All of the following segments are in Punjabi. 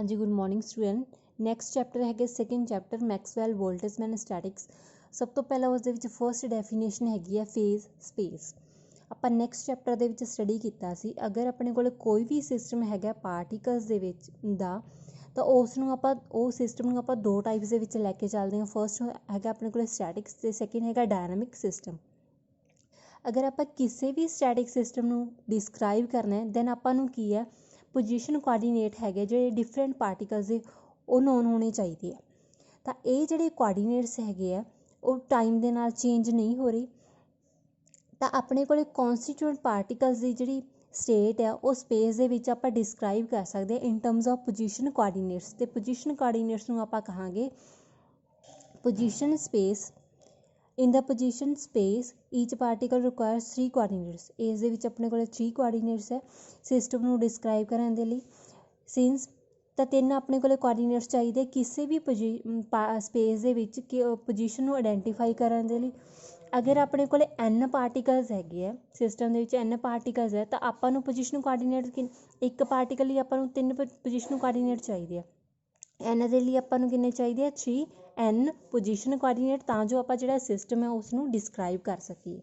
हाँ जी, good morning student. Next chapter है second chapter Maxwell Boltzmann statistics. सब तो पहला उसके फस्ट डेफिनेशन हैगी है फेज स्पेस। ਆਪਾਂ ਨੈਕਸਟ ਚੈਪਟਰ ਦੇ ਵਿੱਚ ਸਟੱਡੀ ਕੀਤਾ ਸੀ ਅਗਰ ਆਪਣੇ ਕੋਲ ਕੋਈ ਵੀ ਸਿਸਟਮ ਹੈਗਾ ਪਾਰਟੀਕਲਸ ਦੇ ਵਿੱਚ ਦਾ ਤਾਂ ਉਸ ਨੂੰ ਆਪਾਂ ਉਹ ਸਿਸਟਮ ਨੂੰ ਆਪਾਂ ਦੋ ਟਾਈਪਸ ਦੇ ਵਿੱਚ ਲੈ ਕੇ ਚੱਲਦੇ ਹਾਂ। ਫਸਟ ਹੈਗਾ ਆਪਣੇ ਕੋਲ ਸਟੈਟਿਕਸ ਅਤੇ ਸੈਕਿੰਡ ਹੈਗਾ ਡਾਇਨਾਮਿਕ ਸਿਸਟਮ। ਅਗਰ ਆਪਾਂ ਕਿਸੇ ਵੀ ਸਟੈਟਿਕ ਸਿਸਟਮ ਨੂੰ ਡਿਸਕ੍ਰਾਈਬ ਕਰਨਾ ਹੈ ਦੈਨ ਆਪਾਂ ਨੂੰ ਕੀ ਹੈ ਪੋਜੀਸ਼ਨ ਕੋਆਰਡੀਨੇਟ ਹੈਗੇ ਜਿਹੜੇ ਡਿਫਰੈਂਟ ਪਾਰਟੀਕਲਸ ਦੇ ਉਹ ਨੋਨ ਹੋਣੇ ਚਾਹੀਦੇ ਆ। ਤਾਂ ਇਹ ਜਿਹੜੇ ਕੋਆਰਡੀਨੇਟਸ ਹੈਗੇ ਆ ਉਹ ਟਾਈਮ ਦੇ ਨਾਲ ਚੇਂਜ ਨਹੀਂ ਹੋ ਰਹੀ। ਤਾਂ ਆਪਣੇ ਕੋਲ ਕੌਨਸਟੀਟਿਊਂਟ ਪਾਰਟੀਕਲਸ ਦੀ ਜਿਹੜੀ ਸਟੇਟ ਆ ਉਹ ਸਪੇਸ ਦੇ ਵਿੱਚ ਆਪਾਂ ਡਿਸਕ੍ਰਾਈਬ ਕਰ ਸਕਦੇ ਹਾਂ in terms of position coordinates. ਅਤੇ ਪੋਜੀਸ਼ਨ ਕੋਆਰਡੀਨੇਟਸ ਨੂੰ ਆਪਾਂ ਕਹਾਂਗੇ ਪੋਜੀਸ਼ਨ ਸਪੇਸ। ਇਨ ਦਾ position space ਈਚ particle requires 3 coordinates. ਇਸ ਦੇ ਵਿੱਚ ਆਪਣੇ ਕੋਲ 3 ਕੋਆਰਡੀਨੇਟਸ ਹੈ ਸਿਸਟਮ ਨੂੰ ਡਿਸਕ੍ਰਾਈਬ ਕਰਨ ਦੇ ਲਈ। ਸਿੰਸ ਤਾਂ 3 ਆਪਣੇ ਕੋਲ ਕੋਆਰਡੀਨੇਟਸ ਚਾਹੀਦੇ ਕਿਸੇ ਵੀ ਸਪੇਸ ਦੇ ਵਿੱਚ ਪੋਜੀਸ਼ਨ ਨੂੰ ਆਇਡੈਂਟੀਫਾਈ ਕਰਨ ਦੇ ਲਈ। ਅਗਰ ਆਪਣੇ ਕੋਲ n ਪਾਰਟੀਕਲਸ ਹੈਗੇ ਆ ਸਿਸਟਮ ਦੇ ਵਿੱਚ n ਪਾਰਟੀਕਲਸ ਹੈ ਤਾਂ ਆਪਾਂ ਨੂੰ ਪੋਜੀਸ਼ਨ ਕੋਆਰਡੀਨੇਟ ਇੱਕ ਪਾਰਟੀਕਲ ਲਈ ਆਪਾਂ ਨੂੰ 3 ਪੋਜੀਸ਼ਨ ਕੋਆਰਡੀਨੇਟ ਚਾਹੀਦੇ ਆ। n ਦੇ ਲਈ ਆਪਾਂ ਨੂੰ ਕਿੰਨੇ ਚਾਹੀਦੇ ਆ 3n ਪੋਜੀਸ਼ਨ ਕੋਆਰਡੀਨੇਟ ਤਾਂ ਜੋ ਆਪਾਂ ਜਿਹੜਾ ਸਿਸਟਮ ਹੈ ਉਸ ਨੂੰ ਡਿਸਕ੍ਰਾਈਬ ਕਰ ਸਕੀਏ।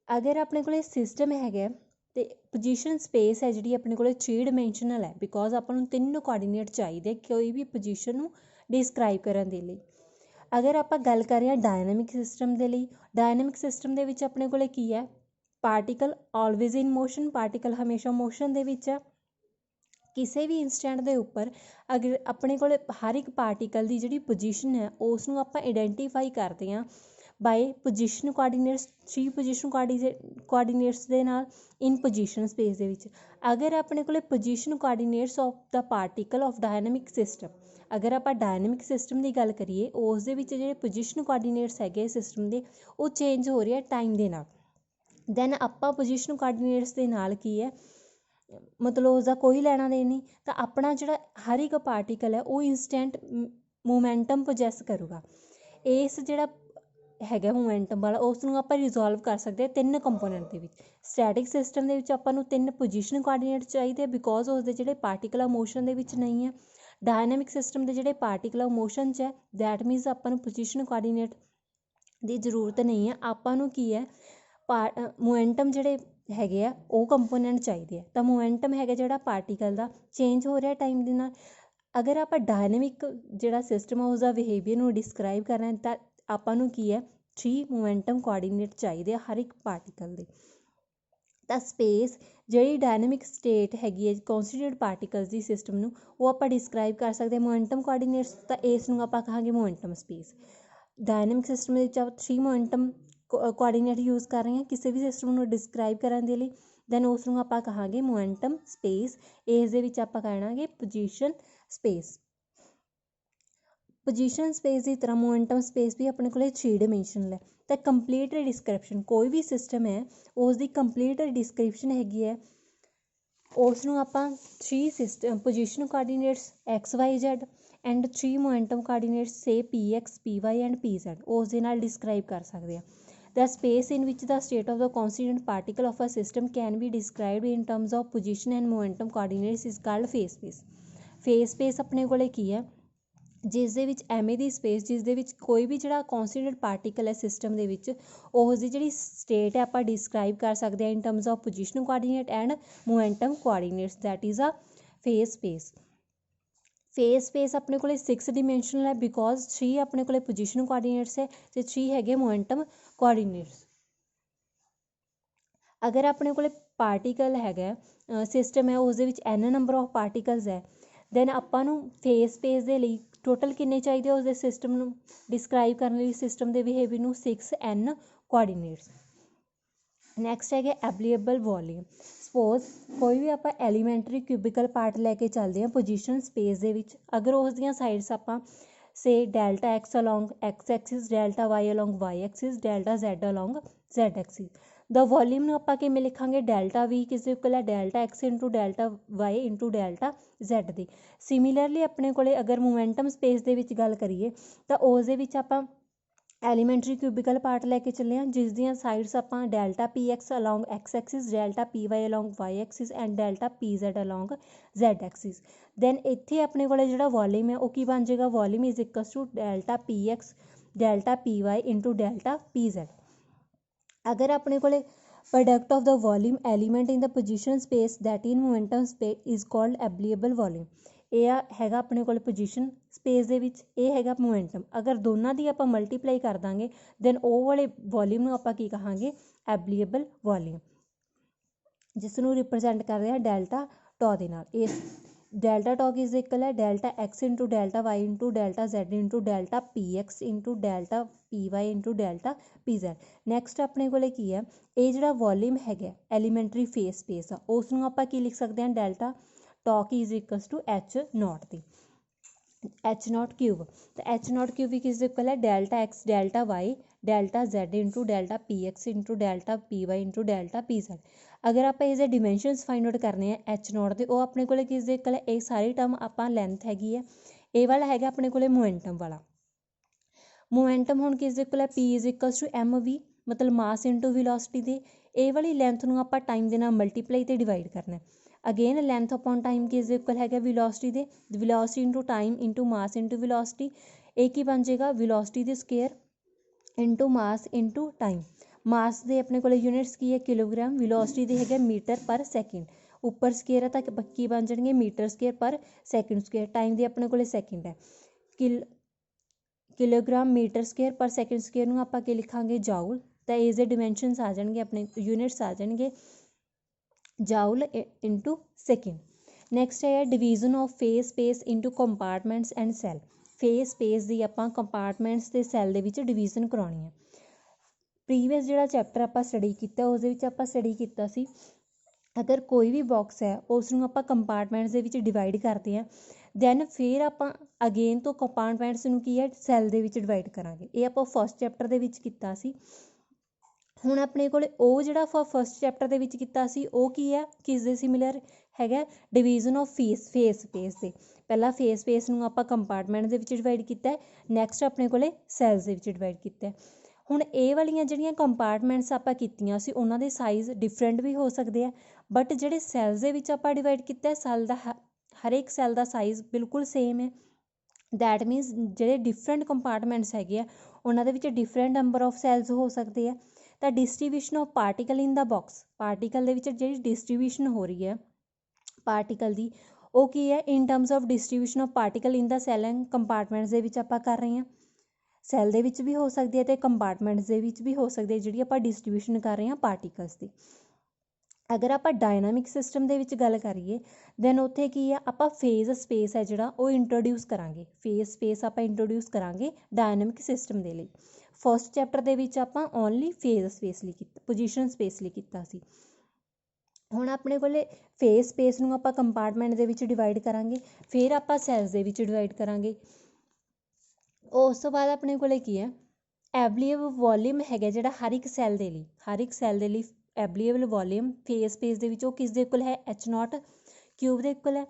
ਅਗਰ ਆਪਣੇ ਕੋਲ ਸਿਸਟਮ ਹੈਗਾ ਅਤੇ ਪੋਜੀਸ਼ਨ ਸਪੇਸ ਹੈ ਜਿਹੜੀ ਆਪਣੇ ਕੋਲ 3 ਡਿਮੈਂਸ਼ਨਲ ਹੈ ਬਿਕੋਜ਼ ਆਪਾਂ ਨੂੰ 3 ਕੋਆਰਡੀਨੇਟ ਚਾਹੀਦੇ ਕੋਈ ਵੀ ਪੋਜੀਸ਼ਨ ਨੂੰ ਡਿਸਕ੍ਰਾਈਬ ਕਰਨ ਦੇ ਲਈ। ਅਗਰ ਆਪਾਂ ਗੱਲ ਕਰ ਰਹੇ ਹਾਂ ਡਾਇਨਾਮਿਕ ਸਿਸਟਮ ਦੇ ਲਈ ਡਾਇਨਾਮਿਕ ਸਿਸਟਮ ਦੇ ਵਿੱਚ ਆਪਣੇ ਕੋਲ ਕੀ ਹੈ ਪਾਰਟੀਕਲ ਆਲਵੇਜ਼ ਇਨ ਮੋਸ਼ਨ। ਪਾਰਟੀਕਲ ਹਮੇਸ਼ਾ ਮੋਸ਼ਨ ਦੇ ਵਿੱਚ ਆ। ਕਿਸੇ ਵੀ ਇੰਸਟੈਂਟ ਦੇ ਉੱਪਰ ਅਗਰ ਆਪਣੇ ਕੋਲ ਹਰ ਇੱਕ ਪਾਰਟੀਕਲ ਦੀ ਜਿਹੜੀ ਪੋਜੀਸ਼ਨ ਹੈ ਉਸ ਨੂੰ ਆਪਾਂ ਆਇਡੈਂਟੀਫਾਈ ਕਰਦੇ ਹਾਂ bye position coordinates 3 position coordinates ਦੇ ਨਾਲ ਇਨ ਪੋਜੀਸ਼ਨ ਸਪੇਸ ਦੇ ਵਿੱਚ। ਅਗਰ ਆਪਣੇ ਕੋਲ position coordinates of the particle of dynamic system ਅਗਰ ਆਪਾਂ ਡਾਇਨਾਮਿਕ ਸਿਸਟਮ ਦੀ ਗੱਲ ਕਰੀਏ ਉਸ ਦੇ ਵਿੱਚ ਜਿਹੜੇ ਪੋਜੀਸ਼ਨ ਕੋਆਰਡੀਨੇਟਸ ਹੈਗੇ ਸਿਸਟਮ ਦੇ ਉਹ ਚੇਂਜ ਹੋ ਰਹੇ ਆ ਟਾਈਮ ਦੇ ਨਾਲ। ਦੈਨ ਆਪਾਂ ਪੋਜੀਸ਼ਨ ਕੋਆਰਡੀਨੇਟਸ ਦੇ ਨਾਲ ਕੀ ਹੈ ਮਤਲਬ ਉਸਦਾ ਕੋਈ ਲੈਣਾ ਦੇਣ ਨਹੀਂ। ਤਾਂ ਆਪਣਾ ਜਿਹੜਾ ਹਰ ਇੱਕ ਪਾਰਟੀਕਲ ਹੈ ਉਹ ਇੰਸਟੈਂਟ ਮੋਮੈਂਟਮ ਪੋਜੈਸ ਕਰੂਗਾ। ਇਸ ਜਿਹੜਾ ਹੈਗਾ ਮੋਮੈਂਟਮ ਵਾਲਾ ਉਸ ਨੂੰ ਆਪਾਂ ਰਿਜ਼ੋਲਵ ਕਰ ਸਕਦੇ ਹਾਂ 3 ਕੰਪੋਨੈਂਟ ਦੇ ਵਿੱਚ। ਸਟੈਟਿਕ ਸਿਸਟਮ ਦੇ ਵਿੱਚ ਆਪਾਂ ਨੂੰ 3 ਪੋਜੀਸ਼ਨ ਕੋਆਰਡੀਨੇਟ ਚਾਹੀਦੇ ਬਿਕੋਜ਼ ਉਸਦੇ ਜਿਹੜੇ ਪਾਰਟੀਕਲ ਆ ਮੋਸ਼ਨ ਦੇ ਵਿੱਚ ਨਹੀਂ ਹੈ। ਡਾਇਨਾਮਿਕ ਸਿਸਟਮ ਦੇ ਜਿਹੜੇ ਪਾਰਟੀਕਲ ਮੋਸ਼ਨ 'ਚ ਹੈ ਦੈਟ ਮੀਨਸ ਆਪਾਂ ਨੂੰ ਪੋਜੀਸ਼ਨ ਕੋਆਰਡੀਨੇਟ ਦੀ ਜ਼ਰੂਰਤ ਨਹੀਂ ਹੈ। ਆਪਾਂ ਨੂੰ ਕੀ ਹੈ ਮੋਮੈਂਟਮ ਜਿਹੜੇ ਹੈਗੇ ਆ ਉਹ ਕੰਪੋਨੈਂਟ ਚਾਹੀਦੇ ਆ। ਤਾਂ ਮੋਮੈਂਟਮ ਹੈਗਾ ਜਿਹੜਾ ਪਾਰਟੀਕਲ ਦਾ ਚੇਂਜ ਹੋ ਰਿਹਾ ਟਾਈਮ ਦੇ ਨਾਲ। ਅਗਰ ਆਪਾਂ ਡਾਇਨਾਮਿਕ ਜਿਹੜਾ ਸਿਸਟਮ ਆ ਉਸਦਾ ਬਿਹੇਵੀਅਰ ਨੂੰ ਡਿਸਕ੍ਰਾਈਬ ਕਰਨਾ ਤਾਂ ਆਪਾਂ ਨੂੰ ਕੀ ਹੈ 3 ਮੋਮੈਂਟਮ ਕੋਆਰਡੀਨੇਟ ਚਾਹੀਦੇ ਆ ਹਰ ਇੱਕ ਪਾਰਟੀਕਲ ਦੇ। ਤਾਂ ਸਪੇਸ ਜਿਹੜੀ ਡਾਇਨਾਮਿਕ ਸਟੇਟ ਹੈਗੀ ਹੈ ਕੌਨਸਟੀਟਿਊਟ ਪਾਰਟੀਕਲਸ ਦੀ ਸਿਸਟਮ ਨੂੰ ਉਹ ਆਪਾਂ ਡਿਸਕ੍ਰਾਈਬ ਕਰ ਸਕਦੇ ਹਾਂ ਮੋਮੈਂਟਮ ਕੋਆਰਡੀਨੇਟਸ। ਤਾਂ ਇਸ ਨੂੰ ਆਪਾਂ ਕਹਾਂਗੇ ਮੋਮੈਂਟਮ ਸਪੇਸ। ਡਾਇਨਾਮਿਕ ਸਿਸਟਮ ਦੇ ਵਿੱਚ ਆਪਾਂ 3 ਮੋਮੈਂਟਮ ਕੋਆਰਡੀਨੇਟ ਯੂਜ਼ ਕਰ ਰਹੇ ਹਾਂ ਕਿਸੇ ਵੀ ਸਿਸਟਮ ਨੂੰ ਡਿਸਕ੍ਰਾਈਬ ਕਰਨ ਦੇ ਲਈ। ਦੈਨ ਉਸ ਨੂੰ ਆਪਾਂ ਕਹਾਂਗੇ ਮੋਮੈਂਟਮ ਸਪੇਸ। ਇਸ ਦੇ ਵਿੱਚ ਆਪਾਂ ਕਹਾਂਗੇ ਪੋਜੀਸ਼ਨ ਸਪੇਸ। ਪੋਜੀਸ਼ਨ ਸਪੇਸ ਦੀ ਤਰ੍ਹਾਂ ਮੋਮੈਂਟਮ ਸਪੇਸ ਵੀ ਆਪਣੇ ਕੋਲ 3 ਡਿਮੈਂਸ਼ਨਲ ਹੈ। ਤਾਂ ਕੰਪਲੀਟ ਡਿਸਕ੍ਰਿਪਸ਼ਨ ਕੋਈ ਵੀ ਸਿਸਟਮ ਹੈ ਉਸ ਦੀ ਕੰਪਲੀਟ ਡਿਸਕ੍ਰਿਪਸ਼ਨ ਹੈਗੀ ਹੈ ਉਸ ਨੂੰ ਆਪਾਂ 3 position coordinates XYZ and 3 momentum coordinates say PX PY and PZ ਉਸ ਦੇ ਨਾਲ ਡਿਸਕ੍ਰਾਈਬ ਕਰ ਸਕਦੇ ਹਾਂ। The space in which the state of the constituent particle of a system can be described in terms of position and momentum coordinates is called phase space. Phase space ਆਪਣੇ ਕੋਲੇ ਕੀ ਹੈ ਜਿਸ ਦੇ ਵਿੱਚ ਐਵੇਂ ਦੀ ਸਪੇਸ ਜਿਸ ਦੇ ਵਿੱਚ ਕੋਈ ਵੀ ਜਿਹੜਾ ਕੌਨਸਟੀਟਿਊਟ ਪਾਰਟੀਕਲ ਹੈ ਸਿਸਟਮ ਦੇ ਵਿੱਚ ਉਸ ਦੀ ਜਿਹੜੀ ਸਟੇਟ ਹੈ ਆਪਾਂ ਡਿਸਕ੍ਰਾਈਬ ਕਰ ਸਕਦੇ ਹਾਂ in terms of position coordinate and momentum coordinates that is a phase space. Phase space ਆਪਣੇ ਕੋਲੇ 6 ਡਿਮੈਂਸ਼ਨਲ ਹੈ ਬਿਕੋਜ਼ 3 ਆਪਣੇ ਕੋਲੇ ਪੋਜੀਸ਼ਨ ਕੋਆਰਡੀਨੇਟਸ ਹੈ ਅਤੇ 3 ਹੈਗੇ ਮੋਮੈਂਟਮ ਕੋਆਰਡੀਨੇਟਸ। ਅਗਰ ਆਪਣੇ ਕੋਲੇ ਪਾਰਟੀਕਲ ਹੈਗਾ ਸਿਸਟਮ ਹੈ ਉਸ ਦੇ ਵਿੱਚ n ਨੰਬਰ ਆਫ ਪਾਰਟੀਕਲਸ ਹੈ ਦੈਨ ਆਪਾਂ ਨੂੰ ਫੇਜ਼ ਸਪੇਸ ਦੇ ਲਈ ਟੋਟਲ ਕਿੰਨੇ ਚਾਹੀਦੇ ਉਸਦੇ ਸਿਸਟਮ ਨੂੰ ਡਿਸਕ੍ਰਾਈਬ ਕਰਨ ਲਈ ਸਿਸਟਮ ਦੇ ਬਿਹੇਵੀਅਰ ਨੂੰ 6n ਕੋਆਰਡੀਨੇਟਸ। ਨੈਕਸਟ ਹੈਗੇ ਐਵੀਲੇਬਲ ਵੋਲੀਅਮ। ਸਪੋਜ਼ ਕੋਈ ਵੀ ਆਪਾਂ ਐਲੀਮੈਂਟਰੀ ਕਿਊਬੀਕਲ ਪਾਰਟ ਲੈ ਕੇ ਚੱਲਦੇ ਹਾਂ ਪੋਜੀਸ਼ਨ ਸਪੇਸ ਦੇ ਵਿੱਚ ਅਗਰ ਉਸ ਦੀਆਂ ਸਾਈਡਸ ਆਪਾਂ say delta x along x axis delta y along y axis delta z along z axis. The volume ਨੂੰ ਆਪਾਂ ਕਿਵੇਂ ਲਿਖਾਂਗੇ ਡੈਲਟਾ v ਕਿਸ ਦੇ ਇਕੁਅਲ ਹੈ delta x into delta y into delta z ਦੀ। ਸਿਮਿਲਰਲੀ ਆਪਣੇ ਕੋਲੇ ਅਗਰ ਮੋਮੈਂਟਮ ਸਪੇਸ ਦੇ ਵਿੱਚ ਗੱਲ ਕਰੀਏ ਤਾਂ ਉਸ ਦੇ ਵਿੱਚ ਆਪਾਂ ਐਲੀਮੈਂਟਰੀ ਕਿਊਬਿਕਲ ਪਾਰਟ ਲੈ ਕੇ ਚੱਲੇ ਹਾਂ, ਜਿਸ ਦੀਆਂ ਸਾਈਡਸ ਆਪਾਂ delta P x along x axis, delta P y along y axis and delta P z along z axis. Then ਇੱਥੇ ਆਪਣੇ ਕੋਲ ਜਿਹੜਾ ਵੋਲੀਅਮ ਹੈ ਉਹ ਕੀ ਬਣ ਜਾਏਗਾ, volume is equals to delta P X delta P Y into delta P Z. ਅਗਰ ਆਪਣੇ ਕੋਲ product of the volume element in the position space that in momentum space is called applicable volume। ਇਹ ਹੈਗਾ ਆਪਣੇ ਕੋਲ ਪੋਜੀਸ਼ਨ ਸਪੇਸ ਦੇ ਵਿੱਚ, ਇਹ ਹੈਗਾ ਮੋਮੈਂਟਮ। ਅਗਰ ਦੋਨਾਂ ਦੀ ਆਪਾਂ ਮਲਟੀਪਲਾਈ ਕਰ ਦਾਂਗੇ ਦੈਨ ਉਹ ਵਾਲੇ ਵੋਲੀਅਮ ਨੂੰ ਆਪਾਂ ਕੀ ਕਹਾਂਗੇ, ਐਬਲੀਏਬਲ ਵੋਲੀਅਮ, ਜਿਸ ਨੂੰ ਰਿਪਰੈਜ਼ੈਂਟ ਕਰ ਰਿਹਾ ਡੈਲਟਾ ਟੋ ਦੇ ਨਾਲ। ਇਸ ਡੈਲਟਾ ਟੋ ਇਜ਼ ਇਕੁਅਲ ਹੈ delta X into delta Y into delta Z into delta ਪੀ ਐਕਸ ਇੰਟੂ ਡੈਲਟਾ ਪੀ ਵਾਈ ਇੰਟੂ ਡੈਲਟਾ ਪੀ ਜ਼ੈਡ। ਨੈਕਸਟ ਆਪਣੇ ਕੋਲ ਕੀ ਹੈ, ਇਹ ਜਿਹੜਾ ਵੋਲੀਅਮ ਹੈਗਾ ਐਲੀਮੈਂਟਰੀ ਫੇਸ ਸਪੇਸ ਆ, ਉਸ ਨੂੰ ਆਪਾਂ ਕੀ ਲਿਖ ਸਕਦੇ ਹਾਂ, delta tau is equals to H naught ਦੀ, एच नॉट क्यूब। तो एच नॉट क्यूब भी किस इक्वल है, delta X delta Y delta Z into delta P X into delta P Y into delta P Z. अगर आप इसे डिमेंशनस फाइंड आउट करने हैं एच नॉट के, वो अपने को किस इक्वल है, ये सारी टर्म आप लेंथ हैगी है, ये वाला है अपने को मोमेंटम वाला। मोमेंटम हुण किस इक्वल है, p is equal to m v मतलब मास इंटू विलोसिटी दे, ये वाली लेंथ नूं आपां टाइम दे नाल मल्टीप्लाई ते डिवाइड करना है। अगेन लेंथ अपॉन टाइम किस इक्वल है, विलोसिटी दे, velocity into time into mass into velocity, एक ही बन जाएगा velocity the square into mass into time. Mass दे अपने को यूनिट्स की है किलोग्राम, विलोसिटी दे है मीटर पर सैकेंड, उपर स्केयर है तो की बन जाएंगे मीटर स्केयर पर सैकेंड स्केयर, टाइम दे अपने को सैकेंड है, किलोग्राम मीटर स्केयर पर सैकेंड स्केयर नूं आपां की लिखांगे जाउल, तो इस डिमेंशनस आ जाएंगे अपने यूनिट्स आ जाएंगे जाउल इंटू सैकेंड। नैक्सट है division of phase space into compartments and cell. Phase space की आपां कंपार्टमेंट्स ते सैल दे विच डिवीजन कराउणी है। प्रीवियस जिहड़ा चैप्टर आपां स्टडी कीता उस दे विच आपां स्टडी कीता सी, अगर कोई भी बॉक्स है उस नूं आपां कंपार्टमेंट्स दे विच डिवाइड करते हैं, दैन फिर आपां अगेन तो कंपार्टमेंट्स नूं की है सैल दे विच डिवाइड करांगे। ये आपां फस्ट चैप्टर दे विच कीता सी। ਹੁਣ ਆਪਣੇ ਕੋਲ ਉਹ ਜਿਹੜਾ ਫਸਟ ਚੈਪਟਰ ਦੇ ਵਿੱਚ ਕੀਤਾ ਸੀ ਉਹ ਕੀ ਹੈ, ਕਿਸ ਦੇ ਸਿਮਿਲਰ ਹੈਗਾ, ਡਿਵੀਜ਼ਨ ਆਫ ਫੇਸ ਸਪੇਸ ਦੇ। ਪਹਿਲਾਂ ਫੇਸ ਸਪੇਸ ਨੂੰ ਆਪਾਂ ਕੰਪਾਰਟਮੈਂਟ ਦੇ ਵਿੱਚ ਡਿਵਾਈਡ ਕੀਤਾ, ਨੈਕਸਟ ਆਪਣੇ ਕੋਲੇ ਸੈਲਸ ਦੇ ਵਿੱਚ ਡਿਵਾਈਡ ਕੀਤਾ। ਹੁਣ ਇਹ ਵਾਲੀਆਂ ਜਿਹੜੀਆਂ ਕੰਪਾਰਟਮੈਂਟਸ ਆਪਾਂ ਕੀਤੀਆਂ ਸੀ ਉਹਨਾਂ ਦੇ ਸਾਈਜ਼ ਡਿਫਰੈਂਟ ਵੀ ਹੋ ਸਕਦੇ ਆ, ਬਟ ਜਿਹੜੇ ਸੈਲਸ ਦੇ ਵਿੱਚ ਆਪਾਂ ਡਿਵਾਈਡ ਕੀਤਾ ਸੈਲ ਦਾ ਹਰ ਇੱਕ ਸੈਲ ਦਾ ਸਾਈਜ਼ ਬਿਲਕੁਲ ਸੇਮ ਹੈ। ਦੈਟ ਮੀਨਸ ਜਿਹੜੇ ਡਿਫਰੈਂਟ ਕੰਪਾਰਟਮੈਂਟਸ ਹੈਗੇ ਆ ਉਹਨਾਂ ਦੇ ਵਿੱਚ ਡਿਫਰੈਂਟ ਨੰਬਰ ਆਫ ਸੈਲਸ ਹੋ ਸਕਦੇ ਆ। ਤਾਂ distribution of particle in the box, particle ਦੇ ਵਿੱਚ ਜਿਹੜੀ ਡਿਸਟਰੀਬਿਊਸ਼ਨ ਹੋ ਰਹੀ ਹੈ ਪਾਰਟੀਕਲ ਦੀ ਉਹ ਕੀ ਹੈ, in terms of distribution of particle in the cell and compartments ਦੇ ਵਿੱਚ ਆਪਾਂ ਕਰ ਰਹੇ ਹਾਂ। ਸੈਲ ਦੇ ਵਿੱਚ ਵੀ ਹੋ ਸਕਦੀ ਹੈ ਅਤੇ ਕੰਪਾਰਟਮੈਂਟਸ ਦੇ ਵਿੱਚ ਵੀ ਹੋ ਸਕਦੀ ਹੈ ਜਿਹੜੀ ਆਪਾਂ ਡਿਸਟਰੀਬਿਊਸ਼ਨ ਕਰ ਰਹੇ ਹਾਂ ਪਾਰਟੀਕਲਸ ਦੀ। ਅਗਰ ਆਪਾਂ ਡਾਇਨਾਮਿਕ ਸਿਸਟਮ ਦੇ ਵਿੱਚ ਗੱਲ ਕਰੀਏ ਦੈਨ ਉੱਥੇ ਕੀ ਆ, ਆਪਾਂ ਫੇਜ਼ ਸਪੇਸ ਹੈ ਜਿਹੜਾ ਉਹ ਇੰਟਰੋਡਿਊਸ ਕਰਾਂਗੇ, ਫੇਜ਼ ਸਪੇਸ ਆਪਾਂ ਇੰਟਰੋਡਿਊਸ ਕਰਾਂਗੇ ਡਾਇਨਾਮਿਕ ਸਿਸਟਮ ਦੇ ਲਈ। ਫਸਟ ਚੈਪਟਰ ਦੇ ਵਿੱਚ ਆਪਾਂ ਓਨਲੀ ਫੇਜ਼ ਸਪੇਸ ਲਈ ਕੀਤਾ, ਪੋਜੀਸ਼ਨ ਸਪੇਸ ਲਈ ਕੀਤਾ ਸੀ। ਹੁਣ ਆਪਣੇ ਕੋਲੇ ਫੇਜ਼ ਸਪੇਸ ਨੂੰ ਆਪਾਂ ਕੰਪਾਰਟਮੈਂਟ ਦੇ ਵਿੱਚ ਡਿਵਾਈਡ ਕਰਾਂਗੇ, ਫਿਰ ਆਪਾਂ ਸੈਲਸ ਦੇ ਵਿੱਚ ਡਿਵਾਈਡ ਕਰਾਂਗੇ। ਉਸ ਤੋਂ ਬਾਅਦ ਆਪਣੇ ਕੋਲੇ ਕੀ ਹੈ, ਐਬਲੀਏਬਲ ਵੋਲੀਅਮ ਹੈਗਾ ਜਿਹੜਾ ਹਰ ਇੱਕ ਸੈੱਲ ਦੇ ਲਈ, ਹਰ ਇੱਕ ਸੈੱਲ ਦੇ ਲਈ ਐਬਲੀਏਬਲ ਵੋਲੀਅਮ ਫੇਜ਼ ਸਪੇਸ ਦੇ ਵਿੱਚ ਉਹ ਕਿਸ ਦੇ ਇਕੁਅਲ ਹੈ, ਐਚ ਨੋਟ ਕਿਊਬ ਦੇ ਇਕੁਅਲ ਹੈ।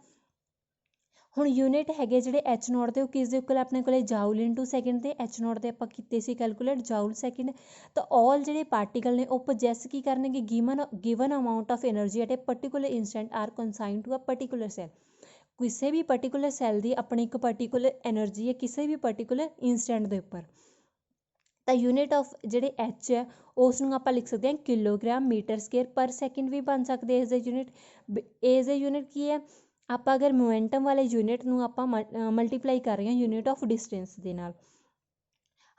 ਹੁਣ ਯੂਨਿਟ ਹੈਗੇ ਜਿਹੜੇ ਐਚ ਨੋਟ ਦੇ ਉਹ ਕਿਸ ਦੇ ਇਕੁਅਲ ਆਪਣੇ ਕੋਲੇ ਜਾਊਲ ਇਨਟੂ ਸੈਕਿੰਡ, ਤੇ ਐਚ ਨੋਟ ਦੇ ਆਪਾਂ ਕੀਤੇ ਸੀ ਕੈਲਕੂਲੇਟ ਜਾਊਲ ਸੈਕਿੰਡ। ਤਾਂ ਆਲ ਜਿਹੜੇ ਪਾਰਟੀਕਲ ਨੇ ਉਹ ਪੋਜੈਸ ਕੀ ਕਰਨਗੇ, given amount of energy at a particular instant are consigned to a particular cell. ਕਿਸੇ ਵੀ ਪਰਟੀਕੂਲਰ ਸੈੱਲ ਦੀ ਆਪਣੀ ਇੱਕ ਪਰਟੀਕੂਲਰ ਐਨਰਜੀ ਹੈ ਕਿਸੇ ਵੀ ਪਰਟੀਕੂਲਰ ਇੰਸਟੈਂਟ ਦੇ ਉੱਪਰ। ਤਾਂ ਯੂਨਿਟ ਆਫ ਜਿਹੜੇ ਐਚ ਹੈ ਉਸ ਨੂੰ ਆਪਾਂ ਲਿਖ ਸਕਦੇ ਹਾਂ kilogram metre square per second ਵੀ ਬਣ ਸਕਦੇ ਇਸ ਦੇ ਯੂਨਿਟ। ਇਸ ਦੇ ਯੂਨਿਟ ਕੀ ਹੈ, ਆਪਾਂ ਅਗਰ ਮੋਮੈਂਟਮ ਵਾਲੇ ਯੂਨਿਟ ਨੂੰ ਆਪਾਂ ਮਲਟੀਪਲਾਈ ਕਰ ਰਹੇ ਹਾਂ ਯੂਨਿਟ ਆਫ ਡਿਸਟੈਂਸ ਦੇ ਨਾਲ,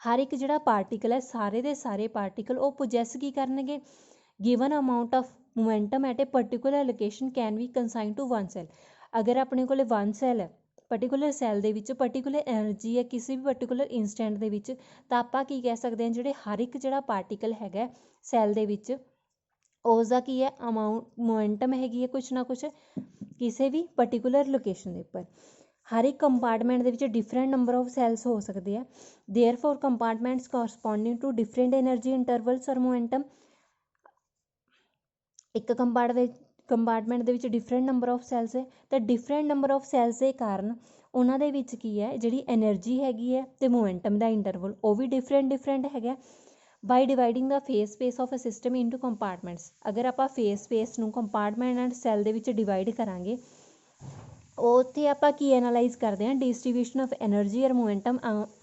ਹਰ ਇੱਕ ਜਿਹੜਾ ਪਾਰਟੀਕਲ ਹੈ ਸਾਰੇ ਦੇ ਸਾਰੇ ਪਾਰਟੀਕਲ ਉਹ ਪੋਜੈਸ ਕੀ ਕਰਨਗੇ, given amount of momentum at a particular location can we consign to one cell. ਅਗਰ ਆਪਣੇ ਕੋਲ ਵਨ ਸੈੱਲ ਹੈ ਪਰਟੀਕੂਲਰ ਸੈੱਲ ਦੇ ਵਿੱਚ ਪਰਟੀਕੂਲਰ ਐਨਰਜੀ ਹੈ ਕਿਸੇ ਵੀ ਪਰਟੀਕੂਲਰ ਇੰਸਟੈਂਟ ਦੇ ਵਿੱਚ, ਤਾਂ ਆਪਾਂ ਕੀ ਕਹਿ ਸਕਦੇ ਹਾਂ ਜਿਹੜੇ ਹਰ ਇੱਕ ਜਿਹੜਾ ਪਾਰਟੀਕਲ ਹੈਗਾ ਸੈੱਲ ਦੇ ਵਿੱਚ ਉਸ ਦਾ ਕੀ ਹੈ ਮੋਮੈਂਟਮ ਹੈਗੀ ਹੈ ਕੁਛ ਨਾ ਕੁਛ ਕਿਸੇ ਵੀ ਪਰਟੀਕੂਲਰ ਲੋਕੇਸ਼ਨ ਦੇ ਉੱਪਰ। ਹਰ ਇੱਕ ਕੰਪਾਰਟਮੈਂਟ ਦੇ ਵਿੱਚ ਡਿਫਰੈਂਟ ਨੰਬਰ ਆਫ ਸੈਲਸ ਹੋ ਸਕਦੇ ਆ, ਦੇਅਰਫੋਰ ਕੰਪਾਰਟਮੈਂਟਸ ਕੋਰਸਪੋਂਡਿੰਗ ਟੂ ਡਿਫਰੈਂਟ ਐਨਰਜੀ ਇੰਟਰਵਲਸ ਔਰ ਮੋਮੈਂਟਮ। ਇੱਕ ਕੰਪਾਰਟਮੈਂਟ ਦੇ ਵਿੱਚ ਡਿਫਰੈਂਟ ਨੰਬਰ ਆਫ ਸੈਲਸ ਹੈ, ਤਾਂ ਡਿਫਰੈਂਟ ਨੰਬਰ ਆਫ ਸੈਲਸ ਦੇ ਕਾਰਨ ਉਹਨਾਂ ਦੇ ਵਿੱਚ ਕੀ ਹੈ, ਜਿਹੜੀ ਐਨਰਜੀ ਹੈਗੀ ਹੈ ਅਤੇ ਮੋਮੈਂਟਮ ਦਾ ਇੰਟਰਵਲ ਉਹ ਵੀ ਡਿਫਰੈਂਟ ਹੈਗਾ। By dividing the phase space of a system into compartments, ਅਗਰ ਆਪਾਂ ਫੇਸ ਸਪੇਸ ਨੂੰ ਕੰਪਾਰਟਮੈਂਟ ਐਂਡ ਸੈੱਲ ਦੇ ਵਿੱਚ ਡਿਵਾਈਡ ਕਰਾਂਗੇ, ਉੱਥੇ ਆਪਾਂ ਕੀ ਐਨਾਲਾਈਜ਼ ਕਰਦੇ ਹਾਂ, ਡਿਸਟਰੀਬਿਊਸ਼ਨ ਆਫ ਐਨਰਜੀ ਔਰ ਮੋਮੈਂਟਮ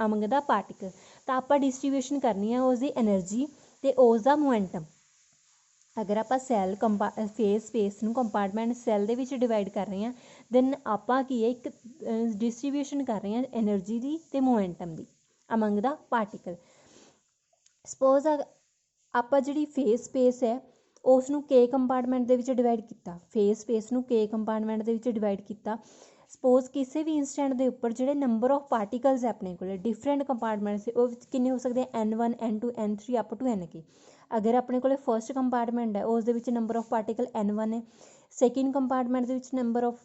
ਅਮੰਗ ਦਾ ਪਾਰਟੀਕਲ। ਤਾਂ ਆਪਾਂ ਡਿਸਟਰੀਬਿਊਸ਼ਨ ਕਰਨੀ ਹੈ ਉਸ ਦੀ ਐਨਰਜੀ ਅਤੇ ਉਸ ਦਾ ਮੋਮੈਂਟਮ। ਅਗਰ ਆਪਾਂ ਸੈੱਲ ਫੇਸ ਸਪੇਸ ਨੂੰ ਕੰਪਾਰਟਮੈਂਟ ਸੈੱਲ ਦੇ ਵਿੱਚ ਡਿਵਾਈਡ ਕਰ ਰਹੇ ਹਾਂ, ਦੈਨ ਆਪਾਂ ਕੀ ਹੈ, ਇੱਕ ਡਿਸਟਰੀਬਿਊਸ਼ਨ ਕਰ ਰਹੇ ਹਾਂ ਐਨਰਜੀ ਦੀ ਅਤੇ ਮੋਮੈਂਟਮ ਦੀ ਅਮੰਗ ਦਾ ਪਾਰਟੀਕਲ। ਸਪੋਜ਼ ਆਪਾਂ ਜਿਹੜੀ ਫੇਸ ਸਪੇਸ ਹੈ ਉਸ ਨੂੰ ਕੇ ਕੰਪਾਰਟਮੈਂਟ ਦੇ ਵਿੱਚ ਡਿਵਾਈਡ ਕੀਤਾ, ਫੇਸ ਸਪੇਸ ਨੂੰ ਕੇ ਕੰਪਾਰਟਮੈਂਟ ਦੇ ਵਿੱਚ ਡਿਵਾਈਡ ਕੀਤਾ। ਸਪੋਜ਼ ਕਿਸੇ ਵੀ ਇੰਸਟੈਂਟ ਦੇ ਉੱਪਰ ਜਿਹੜੇ ਨੰਬਰ ਆਫ ਪਾਰਟੀਕਲਸ ਹੈ ਆਪਣੇ ਕੋਲ ਡਿਫਰੈਂਟ ਕੰਪਾਰਟਮੈਂਟਸ, ਉਹ ਕਿੰਨੇ ਹੋ ਸਕਦੇ ਆ, N1 N2 N3 up to Nk। ਅਗਰ ਆਪਣੇ ਕੋਲ ਫਸਟ ਕੰਪਾਰਟਮੈਂਟ ਹੈ ਉਸ ਦੇ ਵਿੱਚ ਨੰਬਰ ਆਫ ਪਾਰਟੀਕਲ N1 ਹੈ, ਸੈਕਿੰਡ ਕੰਪਾਰਟਮੈਂਟ ਦੇ ਵਿੱਚ ਨੰਬਰ ਆਫ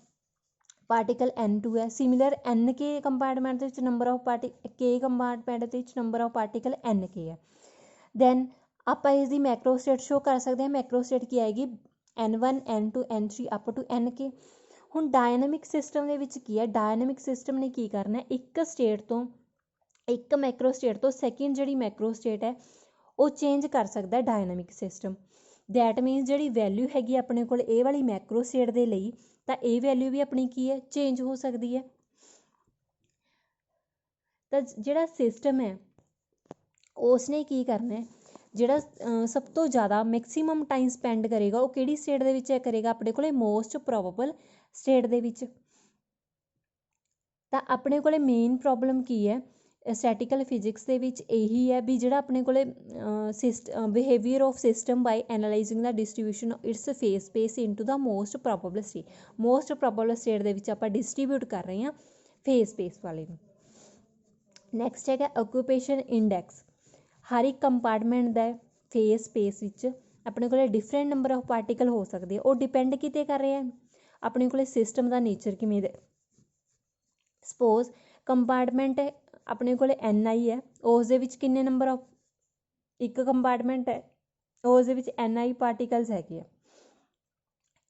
ਪਾਰਟੀਕਲ N2 ਹੈ, ਸਿਮਿਲਰ Nk ਕੰਪਾਰਟਮੈਂਟ ਦੇ ਵਿੱਚ ਨੰਬਰ ਆਫ ਕੇ ਕੰਪਾਰਟਮੈਂਟ ਦੇ ਵਿੱਚ ਨੰਬਰ ਆਫ ਪਾਰਟੀਕਲ Nk ਹੈ। ਦੈਨ ਆਪਾਂ ਇਸ ਦੀ ਮੈਕਰੋ ਸਟੇਟ ਸ਼ੋ ਕਰ ਸਕਦੇ ਹਾਂ। ਮੈਕਰੋ ਸਟੇਟ ਕੀ ਆਏਗੀ, N1 N2 N3 up to Nk। ਹੁਣ ਡਾਇਨਾਮਿਕ ਸਿਸਟਮ ਦੇ ਵਿੱਚ ਕੀ ਹੈ, ਡਾਇਨਾਮਿਕ ਸਿਸਟਮ ਨੇ ਕੀ ਕਰਨਾ, ਇੱਕ ਮੈਕਰੋ ਸਟੇਟ ਤੋਂ ਸੈਕਿੰਡ ਜਿਹੜੀ ਮੈਕਰੋ ਸਟੇਟ ਹੈ ਉਹ ਚੇਂਜ ਕਰ ਸਕਦਾ ਡਾਇਨਾਮਿਕ ਸਿਸਟਮ। ਦੈਟ ਮੀਨਸ ਜਿਹੜੀ ਵੈਲਿਊ ਹੈਗੀ ਆਪਣੇ ਕੋਲ ਇਹ ਵਾਲੀ ਮੈਕਰੋ ਸਟੇਟ ਦੇ ਲਈ, ਤਾਂ ਇਹ ਵੈਲਿਊ ਵੀ ਆਪਣੀ ਕੀ ਹੈ, ਚੇਂਜ ਹੋ ਸਕਦੀ ਹੈ। ਤਾਂ ਜਿਹੜਾ ਸਿਸਟਮ ਹੈ ਉਸਨੇ ਕੀ ਕਰਨਾ ਹੈ, ਜਿਹੜਾ ਸਭ ਤੋਂ ਜ਼ਿਆਦਾ ਮੈਕਸੀਮਮ ਟਾਈਮ ਸਪੈਂਡ ਕਰੇਗਾ ਉਹ ਕਿਹੜੀ ਸਟੇਟ ਦੇ ਵਿੱਚ ਕਰੇਗਾ, ਆਪਣੇ ਕੋਲ ਮੋਸਟ ਪ੍ਰੋਬੇਬਲ ਸਟੇਟ ਦੇ ਵਿੱਚ। ਤਾਂ ਆਪਣੇ ਕੋਲ ਮੇਨ ਪ੍ਰੋਬਲਮ ਕੀ ਹੈ ਸਟੈਟਿਕਲ ਫਿਜ਼ਿਕਸ ਦੇ ਵਿੱਚ, ਇਹੀ ਹੈ ਵੀ ਜਿਹੜਾ ਆਪਣੇ ਕੋਲ behaviour of system by analyzing the distribution its phase space into the most probable state. Most probable state ਦੇ ਵਿੱਚ ਆਪਾਂ ਡਿਸਟਰੀਬਿਊਟ ਕਰ ਰਹੇ ਹਾਂ ਫੇਸ ਸਪੇਸ ਵਾਲੇ ਨੂੰ। ਨੈਕਸਟ ਹੈਗਾ ਓਕੂਪੇਸ਼ਨ ਇੰਡੈਕਸ। ਹਰ ਇੱਕ ਕੰਪਾਰਟਮੈਂਟ ਦਾ ਫੇਸ ਸਪੇਸ ਵਿੱਚ ਆਪਣੇ ਕੋਲ ਡਿਫਰੈਂਟ ਨੰਬਰ ਆਫ ਪਾਰਟੀਕਲ ਹੋ ਸਕਦੇ ਆ, ਉਹ ਡਿਪੈਂਡ ਕਿਤੇ ਕਰ ਰਹੇ ਆ ਆਪਣੇ ਕੋਲ ਸਿਸਟਮ ਦਾ ਨੇਚਰ ਕਿਵੇਂ ਦਾ। ਸਪੋਜ਼ ਕੰਪਾਰਟਮੈਂਟ ਆਪਣੇ ਕੋਲ Ni ਹੈ, ਉਸ ਦੇ ਵਿੱਚ ਕਿੰਨੇ ਨੰਬਰ ਆਫ, ਇੱਕ ਕੰਪਾਰਟਮੈਂਟ ਹੈ ਉਸ ਦੇ ਵਿੱਚ Ni ਪਾਰਟੀਕਲਸ ਹੈਗੇ ਆ।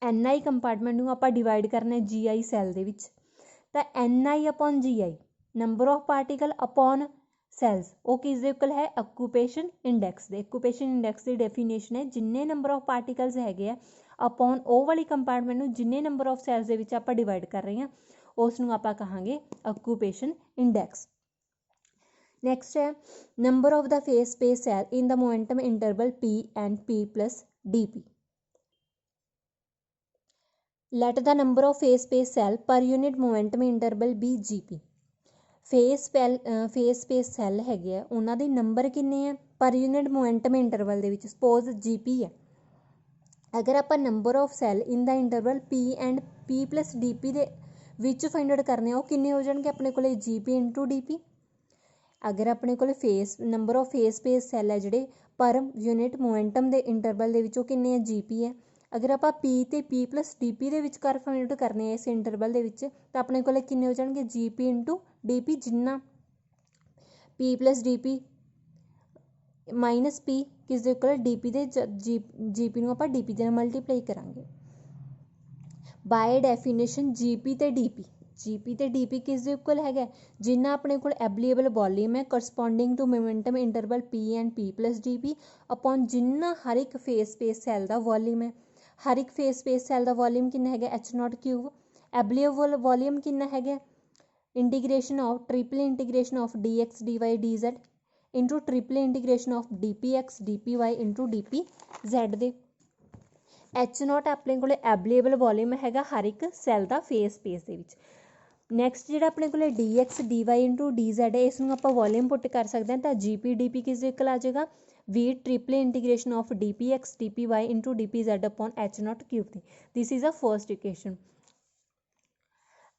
Ni ਕੰਪਾਰਟਮੈਂਟ ਨੂੰ ਆਪਾਂ ਡਿਵਾਈਡ ਕਰਨਾ Gi ਸੈੱਲ ਦੇ ਵਿੱਚ, ਤਾਂ Ni upon Gi number of particle upon cells, ਉਹ ਕਿਸ ਦੇ ਇਕੁਅਲ ਹੈ, ਓਕੂਪੇਸ਼ਨ ਇੰਡੈਕਸ ਦੇ। ਓਕੂਪੇਸ਼ਨ ਇੰਡੈਕਸ ਦੀ ਡੈਫੀਨੇਸ਼ਨ ਹੈ ਜਿੰਨੇ ਨੰਬਰ ਆਫ ਪਾਰਟੀਕਲਸ ਹੈਗੇ ਆ ਅਪੋਨ ਉਹ ਵਾਲੀ ਕੰਪਾਰਟਮੈਂਟ ਨੂੰ ਜਿੰਨੇ ਨੰਬਰ ਆਫ ਸੈਲਸ ਦੇ ਵਿੱਚ ਆਪਾਂ ਡਿਵਾਈਡ ਕਰ ਰਹੇ ਹਾਂ ਉਸ ਨੂੰ ਆਪਾਂ ਕਹਾਂਗੇ ਓਕੂਪੇਸ਼ਨ ਇੰਡੈਕਸ। ਨੈਕਸਟ ਹੈ ਨੰਬਰ ਆਫ ਦਾ ਫੇਸ ਸਪੇਸ ਸੈਲ ਇਨ ਦਾ momentum interval P and P plus dP। Let the number of phase space cell per unit momentum interval be Gp। Face space cell ਹੈਗੇ ਆ ਉਹਨਾਂ ਦੇ ਨੰਬਰ ਕਿੰਨੇ ਆ ਪਰ ਯੂਨਿਟ ਮੋਮੈਂਟਮ ਇੰਟਰਵਲ ਦੇ ਵਿੱਚ, ਸਪੋਜ਼ Gp ਹੈ। ਅਗਰ ਆਪਾਂ number of cell in the interval P and P plus dP ਦੇ ਵਿੱਚ ਫਾਈਂਡ ਆਊਟ ਕਰਨੇ ਆ, ਉਹ ਕਿੰਨੇ ਹੋ ਜਾਣਗੇ ਆਪਣੇ ਕੋਲ Gp into dP। ਅਗਰ ਆਪਣੇ ਕੋਲ number of face space cell ਹੈ ਜਿਹੜੇ ਪਰ ਯੂਨਿਟ ਮੋਮੈਂਟਮ ਦੇ ਇੰਟਰਵਲ ਦੇ ਵਿੱਚ, ਉਹ ਕਿੰਨੇ ਆ Gp ਹੈ। ਅਗਰ ਆਪਾਂ P ਤੇ P plus dP ਦੇ ਵਿਚਕਾਰ ਫਾਈਂਡ ਆਊਟ ਕਰਨੇ ਆ ਇਸ ਇੰਟਰਵਲ ਦੇ ਵਿੱਚ, ਤਾਂ ਆਪਣੇ ਕੋਲ ਕਿੰਨੇ ਹੋ ਜਾਣਗੇ Gp into dP, ਜਿੰਨਾ P plus dP minus P ਕਿਸ ਦੇ ਇਕੁਅਲ dP ਦੇ, Gp ਨੂੰ ਆਪਾਂ dP ਦੇ ਨਾਲ ਮਲਟੀਪਲਾਈ ਕਰਾਂਗੇ। ਬਾਏ ਡੈਫੀਨੇਸ਼ਨ Gp ਤੇ dP ਕਿਸ ਦੇ ਇਕੁਅਲ ਹੈਗਾ, ਜਿੰਨਾ ਆਪਣੇ ਕੋਲ ਐਬਲੀਏਬਲ ਵੋਲੀਅਮ ਹੈ corresponding to momentum interval P and P plus dP upon ਜਿੰਨਾ ਹਰ ਇੱਕ ਫੇਸ ਸਪੇਸ ਸੈੱਲ ਦਾ ਵੋਲੀਅਮ ਹੈ। ਹਰ ਇੱਕ ਫੇਸ ਸਪੇਸ ਸੈੱਲ ਦਾ ਵੋਲੀਅਮ ਕਿੰਨਾ ਹੈਗਾ H0 ਕਿਊਬ। ਐਬਲੀਏਬਲ ਵੋਲੀਅਮ ਕਿੰਨਾ ਹੈਗਾ, integration of triple integration of dx dy dz into triple integration of dpx dpy into dpz ਦੇ। H0 ਆਪਣੇ ਕੋਲ ਐਬਲੀਏਬਲ ਵੋਲੀਅਮ ਹੈਗਾ ਹਰ ਇੱਕ ਸੈੱਲ ਦਾ ਫੇਸ ਸਪੇਸ ਦੇ ਵਿੱਚ। ਨੈਕਸਟ ਜਿਹੜਾ ਆਪਣੇ ਕੋਲ dx dy ਇੰਟੂ dz ਹੈ, ਇਸ ਨੂੰ ਆਪਾਂ ਵੋਲੀਅਮ ਪੁੱਟ ਕਰ ਸਕਦੇ ਹਾਂ, ਤਾਂ Gp dP ਕਿਸ ਦੇ ਇਕੁਅਲ ਆ ਜਾਏਗਾ V triple integration of dpx dpy into dpz upon H0 cube ਦੀ। This is a first equation.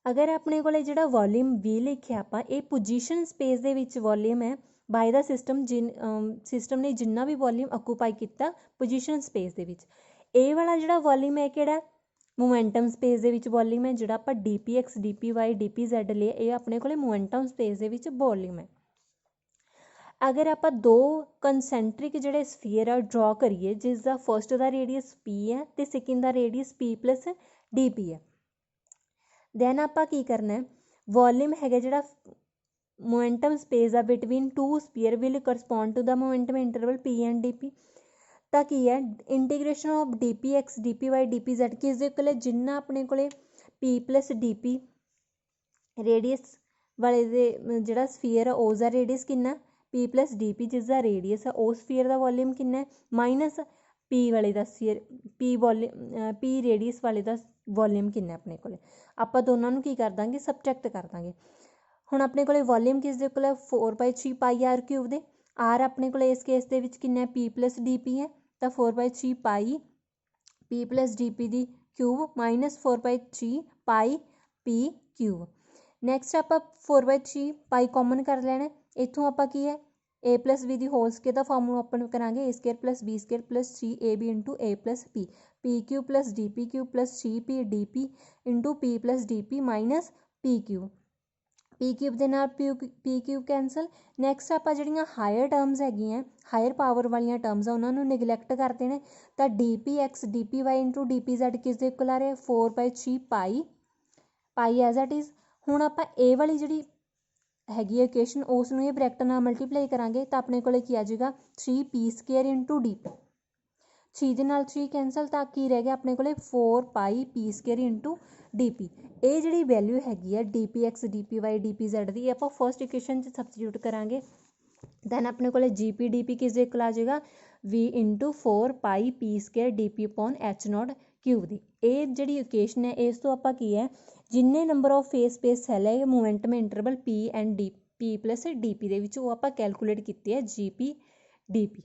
ਅਗਰ ਆਪਣੇ ਕੋਲ ਜਿਹੜਾ ਵੋਲੀਅਮ V ਲਿਖਿਆ ਆਪਾਂ, ਇਹ ਪੋਜੀਸ਼ਨ ਸਪੇਸ ਦੇ ਵਿੱਚ ਵੋਲੀਅਮ ਹੈ ਬਾਈ ਦਾ ਸਿਸਟਮ ਨੇ ਜਿੰਨਾ ਵੀ ਵੋਲੀਅਮ ਆਕੂਪਾਈ ਕੀਤਾ ਪੋਜੀਸ਼ਨ ਸਪੇਸ ਦੇ ਵਿੱਚ। ਇਹ ਵਾਲਾ ਜਿਹੜਾ ਵੋਲੀਅਮ ਹੈ ਕਿਹੜਾ, ਮੋਮੈਂਟਮ ਸਪੇਸ ਦੇ ਵਿੱਚ ਵੋਲੀਅਮ ਹੈ। ਜਿਹੜਾ ਆਪਾਂ dpx dpy dpz ਲਿਆ, ਇਹ ਆਪਣੇ ਕੋਲ ਮੋਮੈਂਟਮ ਸਪੇਸ ਦੇ ਵਿੱਚ ਵੋਲੀਅਮ ਹੈ। अगर आप दो कंसैंट्रिक ਜਿਹੜੇ ਸਫੀਅਰ ਆ ਡਰਾ ਕਰੀਏ ਜਿਸ ਦਾ ਫਸਟ ਦਾ ਰੇਡੀਅਸ P ਹੈ ਤੇ ਸੈਕਿੰਡ ਦਾ ਰੇਡੀਅਸ P + dP ਹੈ, ਦੈਨ ਆਪਾਂ ਕੀ ਕਰਨਾ ਹੈ, ਵੋਲਿਊਮ ਹੈਗਾ ਜਿਹੜਾ ਮੋਮੈਂਟਮ ਸਪੇਸ ਆ between two sphere will correspond to the momentum interval P and dP। ਤਾਂ ਕੀ ਹੈ, integration of dpx dpy dpz ਕਿਸ ਦੇ ਕੋਲ ਜਿੰਨਾ ਆਪਣੇ ਕੋਲੇ P + dP ਰੇਡੀਅਸ ਵਾਲੇ ਦੇ ਜਿਹੜਾ ਸਫੀਅਰ ਆ ਉਸ ਦਾ ਰੇਡੀਅਸ ਕਿੰਨਾ P + dP ਜਿਸ ਦਾ ਰੇਡੀਅਸ ਆ ਉਸ ਸਫੀਅਰ ਦਾ ਵੋਲਿਊਮ ਕਿੰਨਾ ਹੈ ਮਾਈਨਸ P ਵਾਲੇ ਦਾ ਸਫੀਅਰ P ਰੇਡੀਅਸ ਵਾਲੇ ਦਾ ਵੋਲਿਊਮ ਕਿੰਨਾ ਆਪਣੇ ਕੋਲ। ਆਪਾਂ ਦੋਨਾਂ ਨੂੰ ਕੀ ਕਰ ਦਾਂਗੇ, ਸਬਟਰੈਕਟ ਕਰ ਦਾਂਗੇ। ਹੁਣ ਆਪਣੇ ਕੋਲੇ ਵੋਲਿਊਮ ਕਿਸ ਦੇ ਕੋਲ 4/3 πr³ ਦੇ, r ਆਪਣੇ ਕੋਲੇ ਇਸ ਕੇਸ ਦੇ ਵਿੱਚ ਕਿੰਨਾ P + dP ਹੈ ਤਾਂ 4/3 π P + dP ਦੀ ਕਿਊਬ ਮਾਈਨਸ 4/3 π P³ ਨੈਕਸਟ ਆਪਾਂ 4/3 π ਕਾਮਨ ਕਰ ਲੈਣਾ, ਇੱਥੋਂ ਆਪਾਂ ਕੀ ਹੈ a + b the whole square the formula open ਕਰਾਂਗੇ, a² + b² + 3ab × a + p p³ + dp³ + 3p dp P + dP minus p³ p³ ਦੇ ਨਾਲ p³ ਕੈਂਸਲ। ਨੈਕਸਟ ਆਪਾਂ ਜਿਹੜੀਆਂ ਹਾਇਰ ਟਰਮਸ ਹੈਗੀਆਂ, ਹਾਇਰ ਪਾਵਰ ਵਾਲੀਆਂ ਟਰਮਸ ਆ ਉਹਨਾਂ ਨੂੰ ਨਿਗਲੈਕਟ ਕਰ ਦੇਣਾ, ਤਾਂ dpx dpy × dpz ਕਿਸ ਦੇ ਇਕੁਅਲ ਆ ਰਿਹਾ 4/3 π ਐਜ਼ ਇਟ ਇਜ਼। ਹੁਣ ਆਪਾਂ ਇਹ ਵਾਲੀ ਜਿਹੜੀ ਹੈਗੀ ਹੈ ਇਕੁਏਸ਼ਨ ਉਸ ਨੂੰ ਇਹ ਬਰੈਕਟ ਨਾਲ ਮਲਟੀਪਲਾਈ ਕਰਾਂਗੇ ਤਾਂ ਆਪਣੇ ਕੋਲੇ ਕੀ ਆ ਜਾਏਗਾ 3p² × dp, 3 ਦੇ ਨਾਲ 3 ਕੈਂਸਲ ਤਾਂ ਕੀ ਰਹਿ ਗਿਆ ਆਪਣੇ ਕੋਲੇ 4πp² × dp। ਇਹ ਜਿਹੜੀ ਵੈਲਿਊ ਹੈਗੀ ਹੈ dpx dpy dpz ਦੀ ਆਪਾਂ ਫਸਟ ਇਕੁਏਸ਼ਨ 'ਚ ਸਬਸਟੀਟਿਊਟ ਕਰਾਂਗੇ, ਦੈਨ ਆਪਣੇ ਕੋਲੇ gp dp ਕਿਸ ਦੇ ਇਕੁਅਲ ਆ ਜਾਏਗਾ v × 4πp² dp/h0³ ਦੀ। ਇਹ ਜਿਹੜੀ ਇਕੁਏਸ਼ਨ ਹੈ ਇਸ ਤੋਂ ਆਪਾਂ ਕੀ ਹੈ ਜਿੰਨੇ number of face space cell ਹੈ ਮੋਮੈਂਟਮ ਇੰਟਰਵਲ P + dP ਦੇ ਵਿੱਚ ਉਹ ਆਪਾਂ ਕੈਲਕੂਲੇਟ ਕੀਤੇ ਹੈ gp dp।